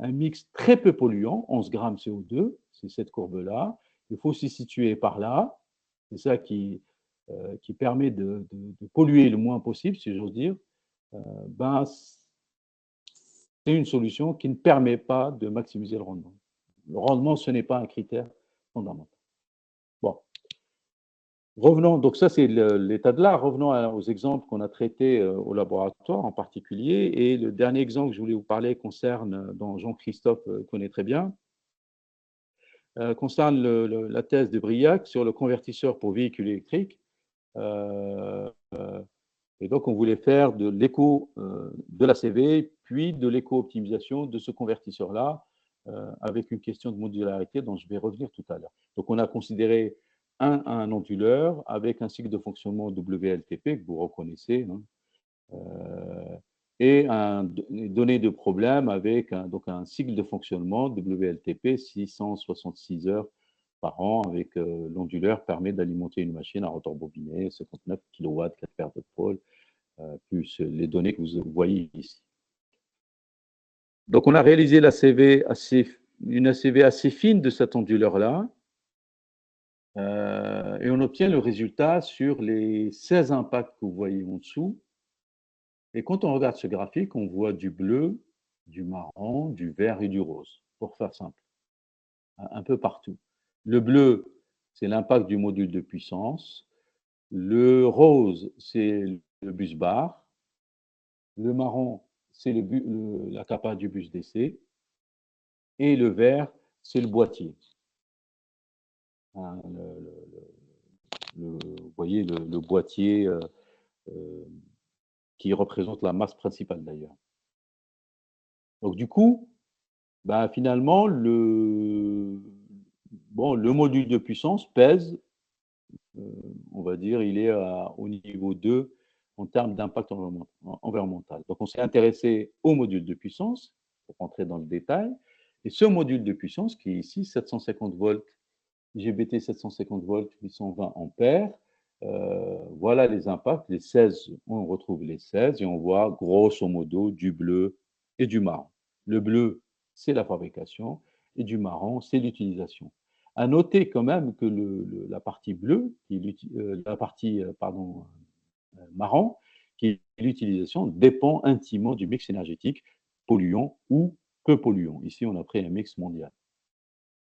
S1: un mix très peu polluant, 11 grammes CO2, c'est cette courbe-là, il faut s'y situer par là, c'est ça qui permet de polluer le moins possible, si j'ose dire, ben, c'est une solution qui ne permet pas de maximiser le rendement. Le rendement, ce n'est pas un critère fondamental. Bon, Revenons, donc ça c'est l'état de l'art. Revenons aux exemples qu'on a traités au laboratoire en particulier. Et le dernier exemple que je voulais vous parler concerne, dont Jean-Christophe connaît très bien, concerne la thèse de Briac sur le convertisseur pour véhicules électriques. Euh, et donc on voulait faire de l'éco de la CV, puis de l'éco-optimisation de ce convertisseur-là, avec une question de modularité dont je vais revenir tout à l'heure. Donc on a considéré un onduleur avec un cycle de fonctionnement WLTP que vous reconnaissez, hein, et donné de problème avec donc un cycle de fonctionnement WLTP 666 heures par an avec l'onduleur permet d'alimenter une machine à rotor bobiné, 59 kW, 4 paires de pôles, plus les données que vous voyez ici. Donc on a réalisé une ACV assez fine de cet onduleur-là, et on obtient le résultat sur les 16 impacts que vous voyez en dessous. Et quand on regarde ce graphique, on voit du bleu, du marron, du vert et du rose, pour faire simple, un peu partout. Le bleu, c'est l'impact du module de puissance. Le rose, c'est le bus bar. Le marron, c'est la capa du bus d'essai. Et le vert, c'est le boîtier. Hein, vous voyez le boîtier qui représente la masse principale d'ailleurs. Donc du coup, ben, finalement, le module de puissance pèse, on va dire, il est au niveau 2 en termes d'impact environnemental. Donc on s'est intéressé au module de puissance, pour rentrer dans le détail, et ce module de puissance qui est ici, 750 volts, IGBT 750 volts, 820 ampères, voilà les impacts, les 16, on retrouve les 16 et on voit grosso modo du bleu et du marron. Le bleu, c'est la fabrication et du marron, c'est l'utilisation. À noter quand même que la partie bleue, la partie marron, qui est l'utilisation, dépend intimement du mix énergétique, polluant ou peu polluant. Ici, on a pris un mix mondial,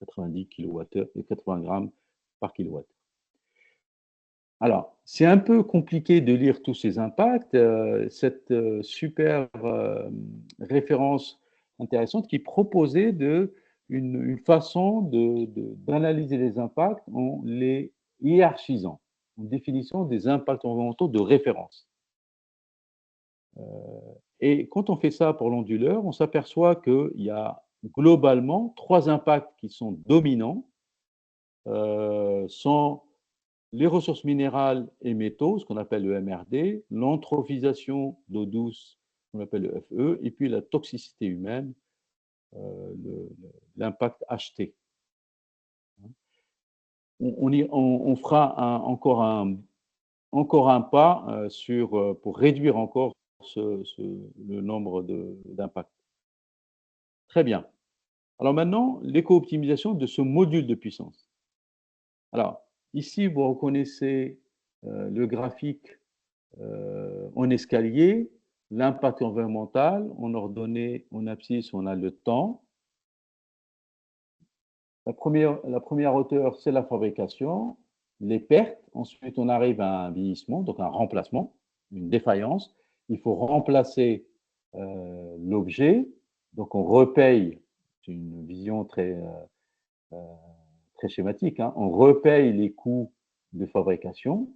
S1: 90 kWh et 80 grammes par kilowattheure. Alors, c'est un peu compliqué de lire tous ces impacts. Cette super référence intéressante qui proposait une façon d'analyser les impacts en les hiérarchisant, en définissant des impacts environnementaux de référence. Et quand on fait ça pour l'onduleur, on s'aperçoit qu'il y a globalement 3 impacts qui sont dominants, sont les ressources minérales et métaux, ce qu'on appelle le MRD, l'eutrophisation d'eau douce, qu'on appelle le FE, et puis la toxicité humaine, l'impact HT. On fera encore un pas pour réduire encore le nombre d'impacts. Très bien. Alors maintenant, l'éco-optimisation de ce module de puissance. Alors, ici, vous reconnaissez le graphique en escalier, l'impact environnemental, en ordonnée, en abscisse, on a le temps. La première hauteur, c'est la fabrication, les pertes. Ensuite, on arrive à un vieillissement, donc un remplacement, une défaillance. Il faut remplacer l'objet. Donc, on repaye, c'est une vision très schématique, hein, on repaye les coûts de fabrication,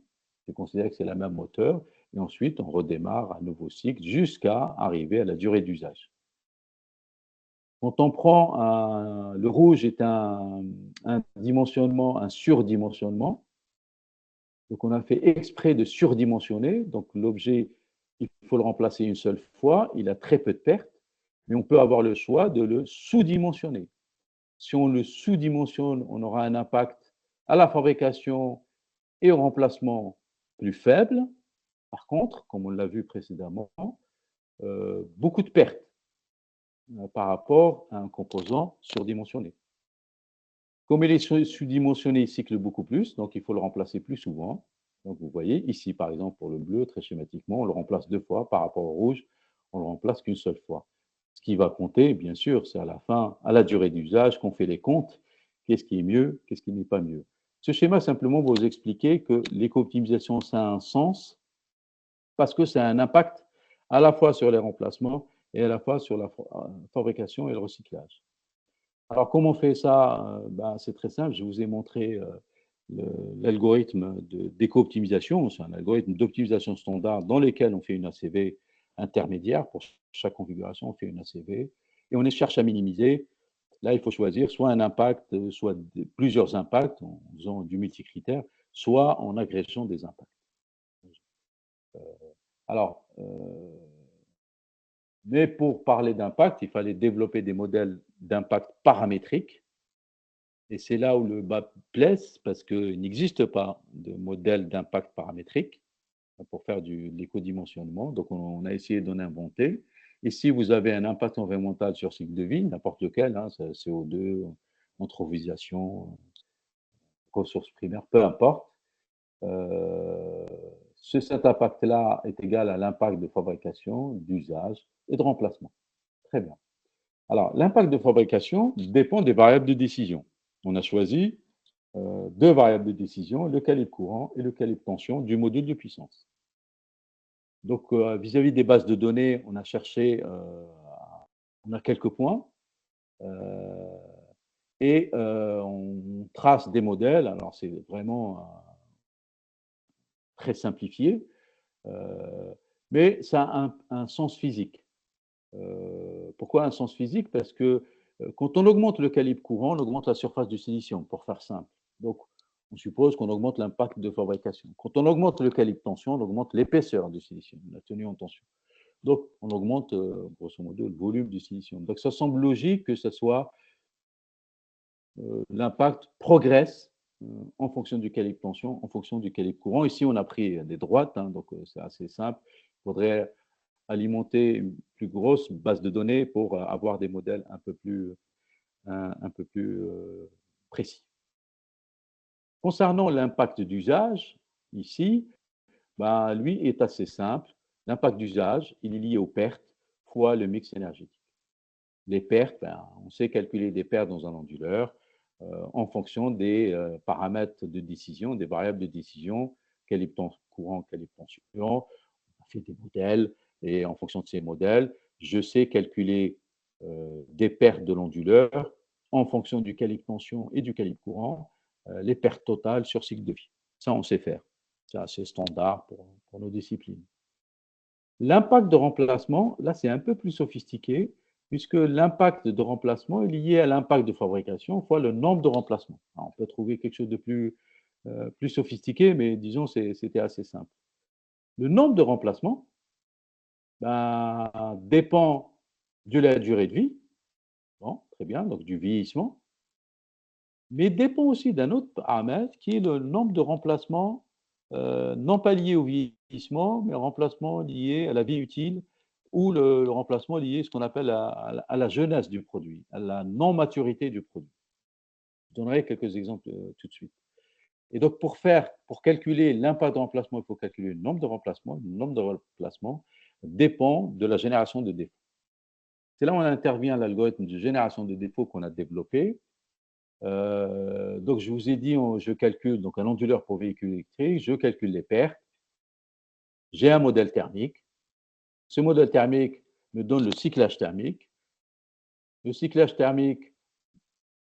S1: c'est considéré que c'est la même hauteur, et ensuite on redémarre un nouveau cycle jusqu'à arriver à la durée d'usage. Quand on prend le rouge est un dimensionnement, un surdimensionnement, donc on a fait exprès de surdimensionner, donc l'objet, il faut le remplacer une seule fois, il a très peu de pertes, mais on peut avoir le choix de le sous-dimensionner. Si on le sous-dimensionne, on aura un impact à la fabrication et au remplacement plus faible. Par contre, comme on l'a vu précédemment, beaucoup de pertes par rapport à un composant surdimensionné. Comme il est sous-dimensionné, il cycle beaucoup plus, donc il faut le remplacer plus souvent. Donc vous voyez, ici par exemple pour le bleu, très schématiquement, on le remplace 2 fois, par rapport au rouge, on le remplace qu'une seule fois. Ce qui va compter, bien sûr, c'est à la fin, à la durée d'usage, qu'on fait les comptes, qu'est-ce qui est mieux, qu'est-ce qui n'est pas mieux. Ce schéma, simplement, va vous expliquer que l'éco-optimisation, ça a un sens parce que ça a un impact à la fois sur les remplacements et à la fois sur la fabrication et le recyclage. Alors, comment on fait ça? Ben, c'est très simple. Je vous ai montré l'algorithme d'éco-optimisation. C'est un algorithme d'optimisation standard dans lequel on fait une ACV intermédiaire. Pour chaque configuration, on fait une ACV et on cherche à minimiser. Là, il faut choisir soit un impact, soit plusieurs impacts en faisant du multicritère, soit en agrégant des impacts. Alors, mais pour parler d'impact, il fallait développer des modèles d'impact paramétriques. Et c'est là où le bas blesse, parce qu'il n'existe pas de modèle d'impact paramétrique pour faire de l'écodimensionnement. Donc, on a essayé d'en inventer. Et si vous avez un impact environnemental sur cycle de vie, n'importe lequel, hein, CO2, anthropisation, ressources primaires, peu importe, euh, cet impact-là est égal à l'impact de fabrication, d'usage et de remplacement. Très bien. Alors, l'impact de fabrication dépend des variables de décision. On a choisi deux variables de décision, le calibre courant et le calibre tension du module de puissance. Donc, vis-à-vis des bases de données, on a cherché, on a quelques points et on trace des modèles. Alors, c'est vraiment très simplifié, mais ça a un sens physique. Pourquoi un sens physique? Parce que quand on augmente le calibre courant, on augmente la surface du silicium, pour faire simple. Donc, on suppose qu'on augmente l'impact de fabrication. Quand on augmente le calibre tension, on augmente l'épaisseur du silicium, la tenue en tension. Donc, on augmente, grosso modo, le volume du silicium. Donc, ça semble logique que ce soit l'impact progresse en fonction du calibre tension, en fonction du calibre courant. Ici, on a pris des droites, hein, donc c'est assez simple. Il faudrait alimenter une plus grosse base de données pour avoir des modèles un peu plus précis. Concernant l'impact d'usage, ici, ben, lui est assez simple. L'impact d'usage, il est lié aux pertes fois le mix énergétique. Les pertes, ben, on sait calculer des pertes dans un onduleur en fonction des paramètres de décision, des variables de décision, calibre courant, calibre tension. On fait des modèles et en fonction de ces modèles, je sais calculer des pertes de l'onduleur en fonction du calibre tension et du calibre courant, les pertes totales sur cycle de vie. Ça, on sait faire. C'est assez standard pour nos disciplines. L'impact de remplacement, là, c'est un peu plus sophistiqué, puisque l'impact de remplacement est lié à l'impact de fabrication fois le nombre de remplacements. Alors, on peut trouver quelque chose de plus sophistiqué, mais disons, c'était assez simple. Le nombre de remplacements ben, dépend de la durée de vie, bon, très bien, donc du vieillissement, mais dépend aussi d'un autre paramètre qui est le nombre de remplacements, non pas liés au vieillissement, mais remplacements liés à la vie utile ou le remplacement lié à ce qu'on appelle à la jeunesse du produit, à la non-maturité du produit. Je donnerai quelques exemples tout de suite. Et donc, pour calculer l'impact de remplacement, il faut calculer le nombre de remplacements. Le nombre de remplacements dépend de la génération de défauts. C'est là où on intervient l'algorithme de génération de défauts qu'on a développé. Donc, je vous ai dit, je calcule donc un onduleur pour véhicule électrique, je calcule les pertes. J'ai un modèle thermique. Ce modèle thermique me donne le cyclage thermique. Le cyclage thermique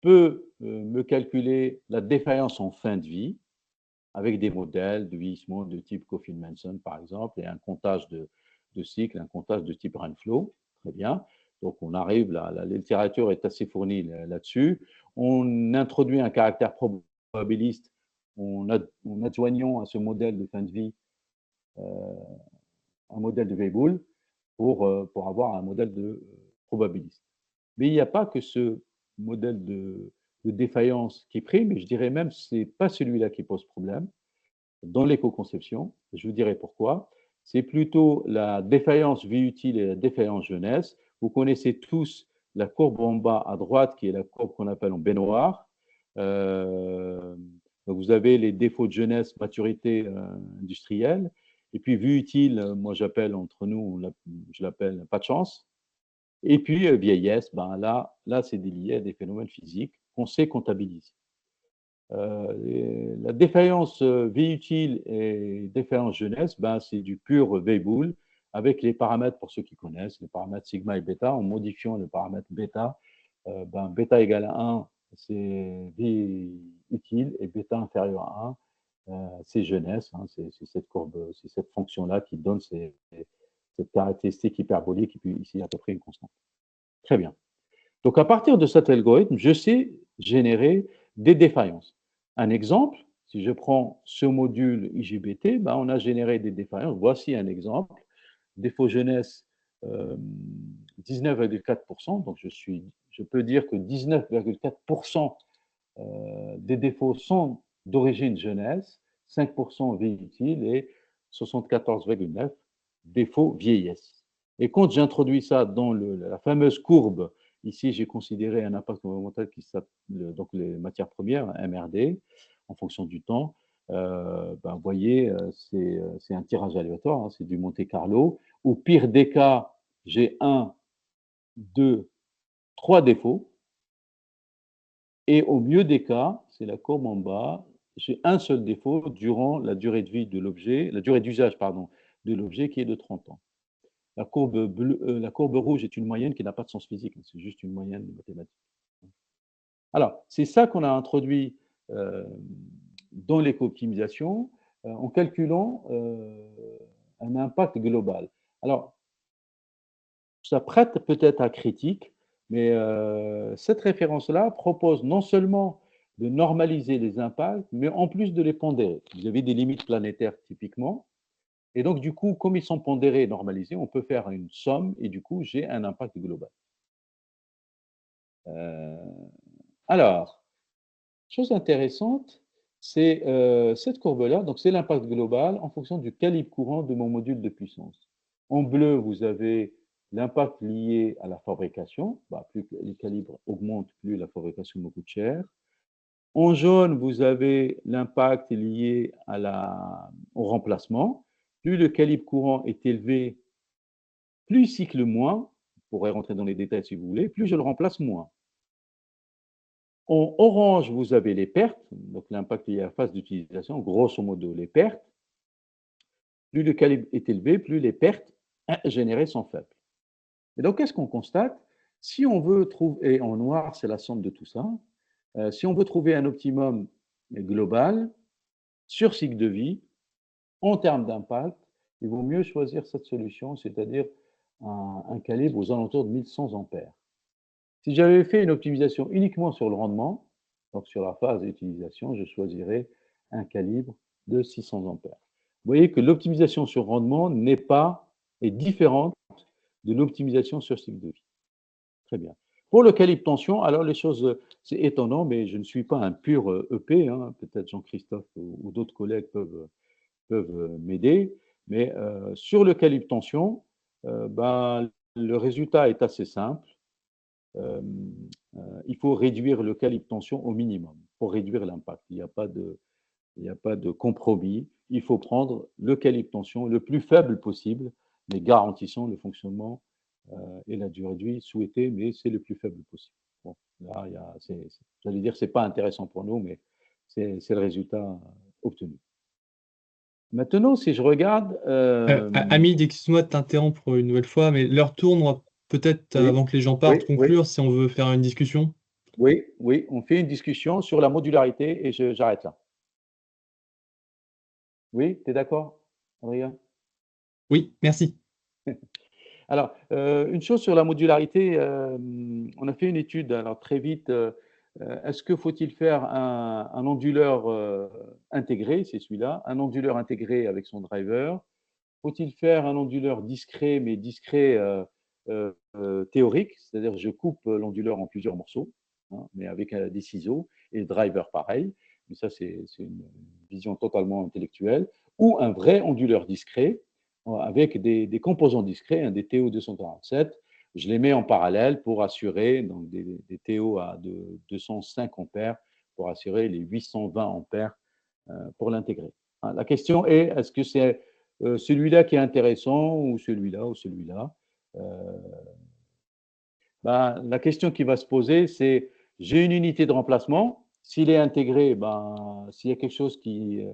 S1: peut me calculer la défaillance en fin de vie avec des modèles de vieillissement de type Coffin-Manson, par exemple, et un comptage de cycle, un comptage de type Renflow. Très bien. Donc, on arrive, la littérature est assez fournie là-dessus. On introduit un caractère probabiliste en adjoignant à ce modèle de fin de vie un modèle de Weibull pour avoir un modèle de probabiliste. Mais il n'y a pas que ce modèle de défaillance qui prime, mais je dirais même que ce n'est pas celui-là qui pose problème dans l'éco-conception. Je vous dirai pourquoi. C'est plutôt la défaillance vie utile et la défaillance jeunesse. Vous connaissez tous la courbe en bas à droite, qui est la courbe qu'on appelle en baignoire. Donc vous avez les défauts de jeunesse, maturité industrielle. Et puis, vie utile, moi j'appelle entre nous, je l'appelle pas de chance. Et puis, vieillesse, ben là c'est lié à des phénomènes physiques qu'on sait comptabiliser. La défaillance vie utile et défaillance jeunesse, ben, c'est du pur Weibull avec les paramètres, pour ceux qui connaissent, les paramètres sigma et bêta, en modifiant le paramètre bêta. Ben, bêta égale à 1, c'est vie utile, et bêta inférieur à 1, c'est jeunesse. Hein, c'est cette courbe, c'est cette fonction-là qui donne cette caractéristique hyperbolique, et puis ici à peu près une constante. Très bien. Donc à partir de cet algorithme, je sais générer des défaillances. Un exemple, si je prends ce module IGBT, ben, on a généré des défaillances. Voici un exemple. Défaut jeunesse, 19,4%. Donc je peux dire que 19,4% des défauts sont d'origine jeunesse, 5% vie utile et 74,9% défauts vieillesse. Et quand j'introduis ça dans la fameuse courbe, ici j'ai considéré un impact environnemental qui s'appelle donc les matières premières, MRD, en fonction du temps. Ben, vous voyez, c'est un tirage aléatoire, hein, c'est du Monte Carlo. Au pire des cas, j'ai 1, 2, 3 défauts. Et au mieux des cas, c'est la courbe en bas, j'ai un seul défaut durant la durée de vie de l'objet, la durée d'usage, pardon, de l'objet qui est de 30 ans. La courbe rouge est une moyenne qui n'a pas de sens physique, c'est juste une moyenne mathématique. Alors, c'est ça qu'on a introduit dans l'éco-optimisation en calculant un impact global. Alors, ça prête peut-être à critique, mais cette référence-là propose non seulement de normaliser les impacts, mais en plus de les pondérer. Vous avez des limites planétaires typiquement, et donc du coup, comme ils sont pondérés et normalisés, on peut faire une somme, et du coup, j'ai un impact global. Alors, chose intéressante, c'est cette courbe-là, donc c'est l'impact global en fonction du calibre courant de mon module de puissance. En bleu, vous avez l'impact lié à la fabrication. Bah, plus les calibres augmentent, plus la fabrication me coûte cher. En jaune, vous avez l'impact lié au remplacement. Plus le calibre courant est élevé, plus il cycle moins. Vous pourrez rentrer dans les détails si vous voulez, plus je le remplace moins. En orange, vous avez les pertes, donc l'impact lié à la phase d'utilisation, grosso modo les pertes. Plus le calibre est élevé, plus les pertes générées sont faibles. Et donc, qu'est-ce qu'on constate? Si on veut trouver, et en noir, c'est la somme de tout ça, si on veut trouver un optimum global sur cycle de vie, en termes d'impact, il vaut mieux choisir cette solution, c'est-à-dire un calibre aux alentours de 1100 ampères. Si j'avais fait une optimisation uniquement sur le rendement, donc sur la phase d'utilisation, je choisirais un calibre de 600 ampères. Vous voyez que l'optimisation sur rendement est différente de l'optimisation sur cycle de vie. Très bien. Pour le calibre tension, alors les choses, c'est étonnant, mais je ne suis pas un pur EP, hein, peut-être Jean-Christophe ou d'autres collègues peuvent m'aider, mais sur le calibre tension, ben, le résultat est assez simple. Il faut réduire le calibre tension au minimum pour réduire l'impact. Il n'y a pas de compromis. Il faut prendre le calibre tension le plus faible possible, mais garantissant le fonctionnement et la durée de vie souhaitée, mais c'est le plus faible possible. Bon, là, j'allais dire, c'est pas intéressant pour nous, mais c'est le résultat obtenu. Maintenant, si je regarde.
S2: Hamid, excuse-moi de t'interrompre une nouvelle fois, mais l'heure tourne. On va peut-être,
S1: Oui,
S2: avant que les gens partent,
S1: oui, oui,
S2: conclure si on veut faire une discussion.
S1: oui, oui, on fait une discussion sur la modularité et j'arrête là. Oui, tu es d'accord, Adrien?
S2: Oui, merci.
S1: Alors, une chose sur la modularité, on a fait une étude, alors très vite, est-ce que faut-il faire un onduleur intégré, c'est celui-là, un onduleur intégré avec son driver? Faut-il faire un onduleur discret, mais discret théorique, c'est-à-dire je coupe l'onduleur en plusieurs morceaux, hein, mais avec des ciseaux, et le driver pareil, mais ça c'est une vision totalement intellectuelle, ou un vrai onduleur discret, avec des composants discrets, hein, des TO247, je les mets en parallèle pour assurer donc des TO à 205 ampères, pour assurer les 820 ampères pour l'intégrer. La question est, est-ce que c'est celui-là qui est intéressant ou celui-là ou celui-là? Ben, la question qui va se poser, c'est j'ai une unité de remplacement, S'il est intégré, ben, s'il y a quelque chose qui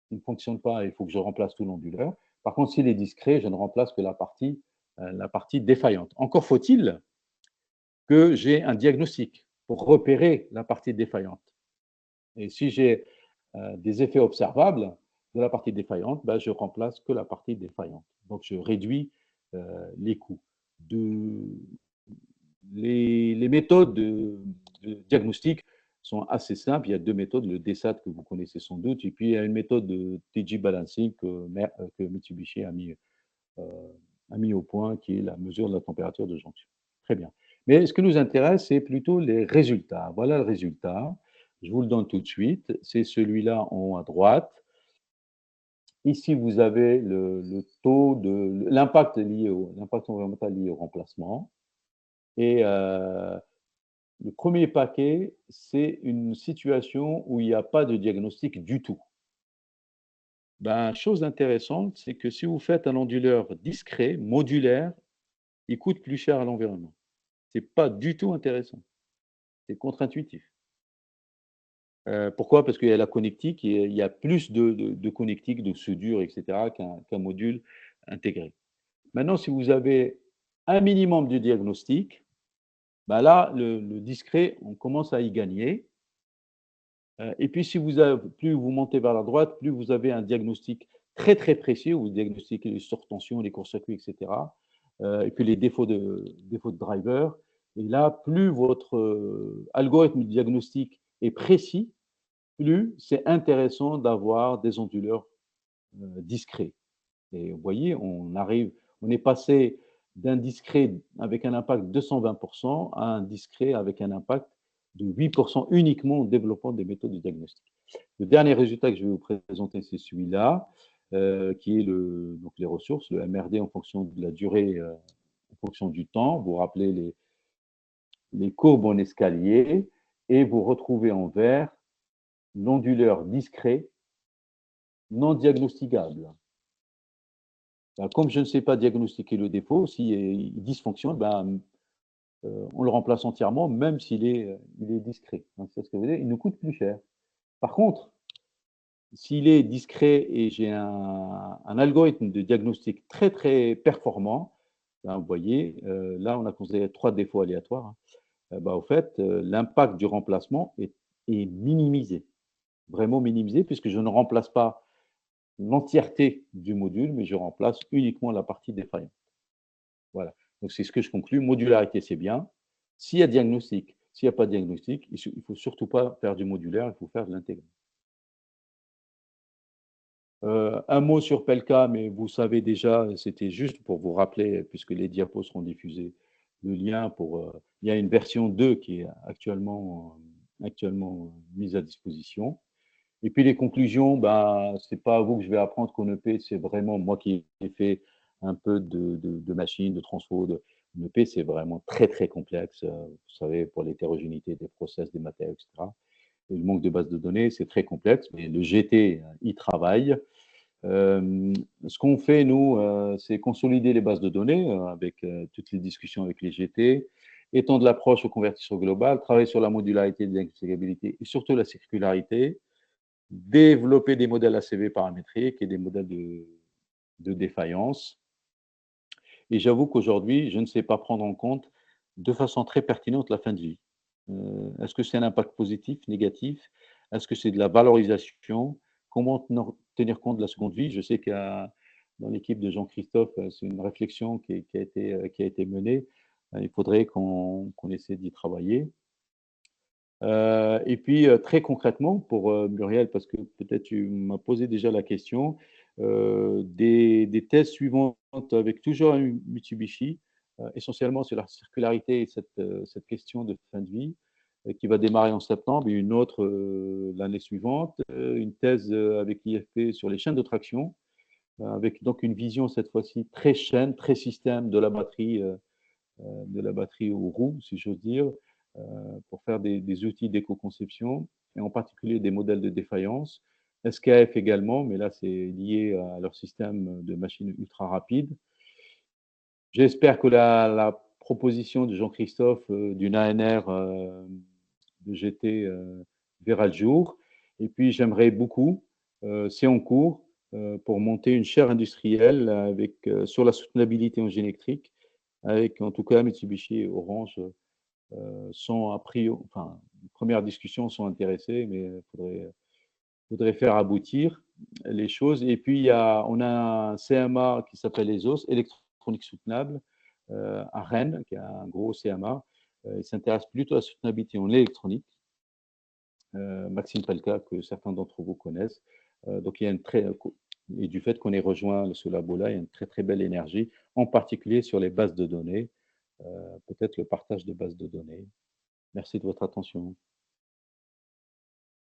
S1: ne fonctionne pas, il faut que je remplace tout l'onduleur. Par contre, s'il est discret, je ne remplace que la partie défaillante. Encore faut-il que j'ai un diagnostic pour repérer la partie défaillante. Et si j'ai des effets observables de la partie défaillante, ben, je remplace que la partie défaillante. Donc, je réduis les coûts. Les méthodes de diagnostic sont assez simples. Il y a deux méthodes, le DSAT que vous connaissez sans doute, et puis il y a une méthode de TG balancing que Mitsubishi a mis au point, qui est la mesure de la température de jonction. Très bien. Mais ce qui nous intéresse, c'est plutôt les résultats. Voilà le résultat. Je vous le donne tout de suite. C'est celui-là en haut à droite. Ici, vous avez le taux de l'impact environnemental lié au remplacement. Et le premier paquet, c'est une situation où il n'y a pas de diagnostic du tout. Ben, chose intéressante, c'est que si vous faites un onduleur discret, modulaire, il coûte plus cher à l'environnement. Ce n'est pas du tout intéressant. C'est contre-intuitif. Pourquoi? Parce qu'il y a la connectique et il y a plus de connectique, de soudure, etc., qu'un module intégré. Maintenant, si vous avez un minimum de diagnostic, ben là, le discret, on commence à y gagner. Et puis, plus vous montez vers la droite, plus vous avez un diagnostic très, très précis, où vous diagnostiquez les surtensions, les courts-circuits, etc. Et puis les défauts de driver. Et là, plus votre algorithme de diagnostic est précis, plus c'est intéressant d'avoir des onduleurs discrets. Et vous voyez, on est passé d'un discret avec un impact de 220% à un discret avec un impact de 8% uniquement en développant des méthodes de diagnostic. Le dernier résultat que je vais vous présenter, c'est celui-là, qui est donc les ressources, le MRD en fonction de la durée, en fonction du temps. Vous rappelez les courbes en escalier et vous retrouvez en vert l'onduleur discret non diagnosticable. Ben, comme je ne sais pas diagnostiquer le défaut, s'il dysfonctionne, ben, on le remplace entièrement, même s'il il est discret. Donc, c'est ce que vous dire, il nous coûte plus cher. Par contre, s'il est discret et j'ai un algorithme de diagnostic très, très performant, ben, vous voyez, là, on a considéré 3 défauts aléatoires. Ben, au fait, l'impact du remplacement est minimisé, vraiment minimisé, puisque je ne remplace pas l'entièreté du module, mais je remplace uniquement la partie défaillante. Voilà. Donc, c'est ce que je conclus. Modularité, c'est bien. S'il y a diagnostic, s'il n'y a pas de diagnostic, il ne faut surtout pas faire du modulaire, il faut faire de l'intégré. Un mot sur Pelka, mais vous savez déjà, c'était juste pour vous rappeler, puisque les diapos seront diffusés, le lien il y a une version 2 qui est actuellement mise à disposition. Et puis les conclusions, ben, ce n'est pas à vous que je vais apprendre qu'en EP, c'est vraiment moi qui ai fait un peu de machines, de transfo. En EP, c'est vraiment très, très complexe, vous savez, pour l'hétérogénéité des process, des matériaux, etc. Et le manque de base de données, c'est très complexe, mais le GT y travaille. Ce qu'on fait, nous, c'est consolider les bases de données avec toutes les discussions avec les GT, étendre l'approche aux convertisseurs globales, travailler sur la modularité, l'integrabilité et surtout la circularité, développer des modèles ACV paramétriques et des modèles de défaillance. Et j'avoue qu'aujourd'hui, je ne sais pas prendre en compte de façon très pertinente la fin de vie. Est-ce que c'est un impact positif, négatif? Est-ce que c'est de la valorisation? Comment tenir compte de la seconde vie? Je sais qu'il y a dans l'équipe de Jean-Christophe, c'est une réflexion qui a été menée. Il faudrait qu'on essaie d'y travailler. Et puis, très concrètement, pour Muriel, parce que peut-être tu m'as posé déjà la question, des thèses suivantes avec toujours un Mitsubishi, essentiellement sur la circularité et cette question de fin de vie, qui va démarrer en septembre, et une autre l'année suivante, une thèse avec l'IFP sur les chaînes de traction, avec donc une vision cette fois-ci très chaîne, très système de la batterie aux roues, si j'ose dire, pour faire des outils d'éco-conception, et en particulier des modèles de défaillance. SKF également, mais là, c'est lié à leur système de machines ultra rapides. J'espère que la proposition de Jean-Christophe d'une ANR de GT verra le jour. Et puis, j'aimerais beaucoup, c'est en cours, pour monter une chaire industrielle avec, sur la soutenabilité en génie électrique, avec en tout cas Mitsubishi et Orange sont a priori, enfin, les premières discussions sont intéressées, mais il faudrait faire aboutir les choses. Et puis, on a un CMA qui s'appelle ESOS, électronique soutenable, à Rennes, qui est un gros CMA. Il s'intéresse plutôt à la soutenabilité en électronique. Maxime Pelka, que certains d'entre vous connaissent. Donc, il y a et du fait qu'on ait rejoint ce labo-là, il y a une très très belle énergie, en particulier sur les bases de données, peut-être le partage de bases de données. Merci de votre attention.